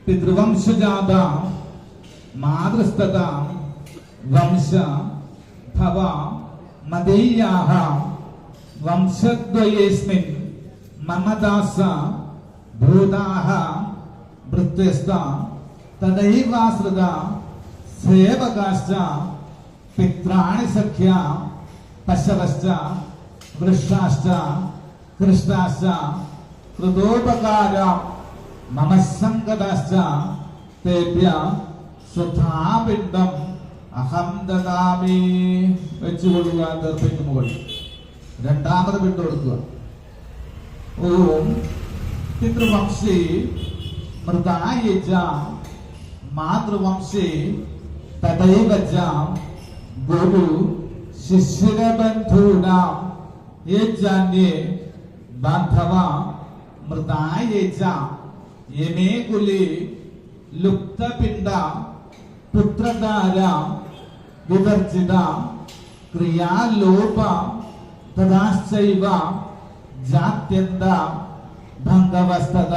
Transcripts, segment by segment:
പിതൃവംശജാത മാതൃസ്തത വംശ ഭവ മദീയാഹ വംശദ്വയേസ്മിൻ മമദാസ ഭൂതാഹ വൃത്യസ്ത തദൈവാശ്രിത സേവകാശ്ച പിത്രാണി സഖ്യ പശവശ്ച വൃക്ഷാശ്ച കൃഷ്ണാശ്ച കൃതോപകാര മമ സങ്കടാശ്ച തേഭ്യ സ്വധാപിണ്ഡം അഹം ദദാമി. വെച്ചുകൊള്ളുക. ദർഭയ്ക്ക് മുകളിൽ രണ്ടാമത് പിണ്ടം കൊടുക്കുക. ഓം പിതൃവംശി മൃതായജ മാതൃവംശി തദൈവജ ഗുരു ശിഷ്യബന്ധൂനാം യജാന്യേ ബാന്ധവ മൃതായജ യമേ കുലി ലുപ്തപിണ്ഡ പുത്രധാര വിവർജിത ക്രിയാലോപ തദാശ്ചൈവ ജാത്യന്ത ഭംഗവസ്തത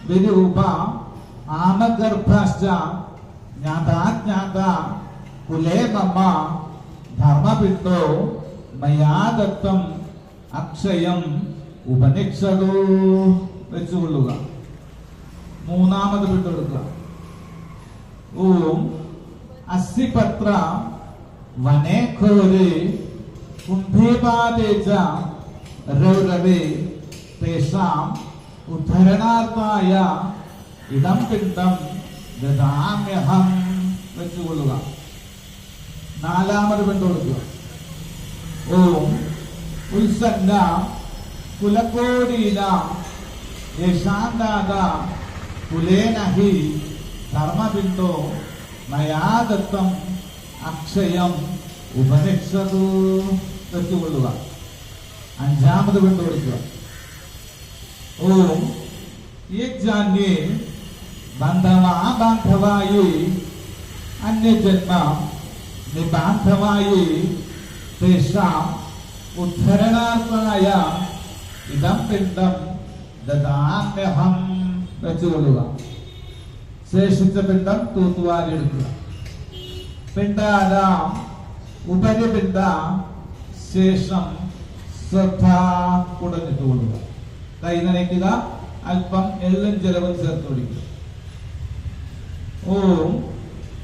വിരൂപ ആമഗർഭശ്ച ജ്ഞാതാജ്ഞാത കുലേ മമ ധർമ്മപിണ്ഡോ മയാ ദത്തം അക്ഷയം ഉപനിക്ഷതോ. വെച്ചുകൊള്ളുക. മൂന്നാമത് പിണ്ടം എടുക്കുക. ഓം അസ്സിപത്ര വനേ ഘോരേ കുംഭീപാദേജ രൗരവേ തേഷാം ഉദ്ധരണാർത്ഥായ ഇദം പിണ്ഡം ദദാമ്യഹം. വെച്ചുകൊള്ളുക. നാലാമത് പിണ്ടം കൊടുക്കുക. ഓം ഉത്സന്ന കുലകോടീന യേശാന്താദ കുലേനഹി ധർമ്മപിണ്ഡോ മയാ ദത്തം അക്ഷയം ഉപനിക്ഷതു. വെച്ചുകൊള്ളുക. അഞ്ചാമത് പിണ്ടം കൊടുക്കുക. ഓം യജാന്യേ ബാന്ധവാ ബാന്ധവായി അന്യജന്മ നിബാന്ധവായി തേഷാം ഉദ്ധരണാർത്ഥായ ഇദം പിണ്ഡം ദദാമ്യഹം. വെച്ചുകൊള്ളുക. ശേഷിച്ച പിണ്ഡം തൂത്തുവാരി എടുക്കുക. പിണ്ഡാനാം ഉപരിപിണ്ഡ ശേഷം ശ്രദ്ധ കുടഞ്ഞിട്ട് കൊള്ളുക. കൈ നനയ്ക്കുക. അല്പം എള്ളും ജലവും ചേർത്ത് പിടിക്കുക. ഓം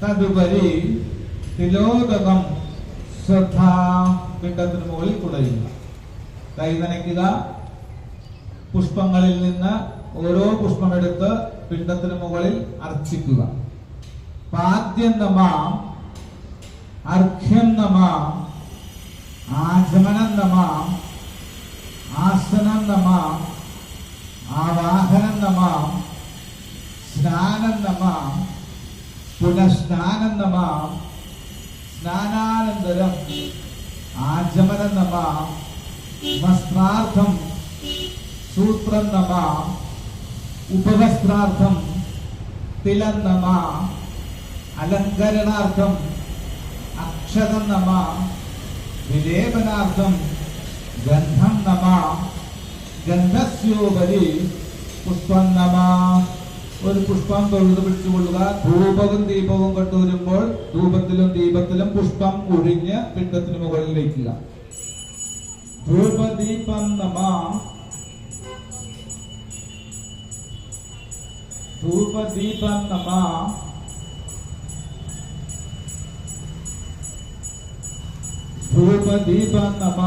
തദുപരി തിലോദകം ശ്രദ്ധ പിണ്ഡത്തിന് മുകളിൽ കുടയുക. കൈ നനയ്ക്കുക. പുഷ്പങ്ങളിൽ നിന്ന് ഓരോ പുഷ്പമെടുത്ത് പിണ്ഡത്തിന് മുകളിൽ അർച്ചിക്കുക. പാദ്യം നമ, അർഘ്യം നമ, ആചമനം നമ, ആസനം നമ, ആവാഹനം നമ, സ്നാനം നമ, പുനഃസ്നാനം നമ, സ്നാനാനന്തരം ആചമനം നമ, വസ്ത്രാർത്ഥം സൂത്രം നമ, ഉപവസ്ത്രാർത്ഥം തിലം നമ, അലങ്കരണാർത്ഥം അക്ഷതം നമ, വിലേപനാർത്ഥം ഗന്ധം നമ, ഗന്ധസ്യോപരി പുഷ്പം നമ. ഒരു പുഷ്പം തൊഴുത് പിടിച്ചുകൊള്ളുക. ധൂപവും ദീപവും കൊണ്ടുവരുമ്പോൾ ധൂപത്തിലും ദീപത്തിലും പുഷ്പം ഒഴിഞ്ഞ് പിണ്ഡത്തിന് മുകളിൽ വയ്ക്കുക. ധൂപദീപം നമ, ധൂപദീപം നമ, ധൂപദീപം നമ,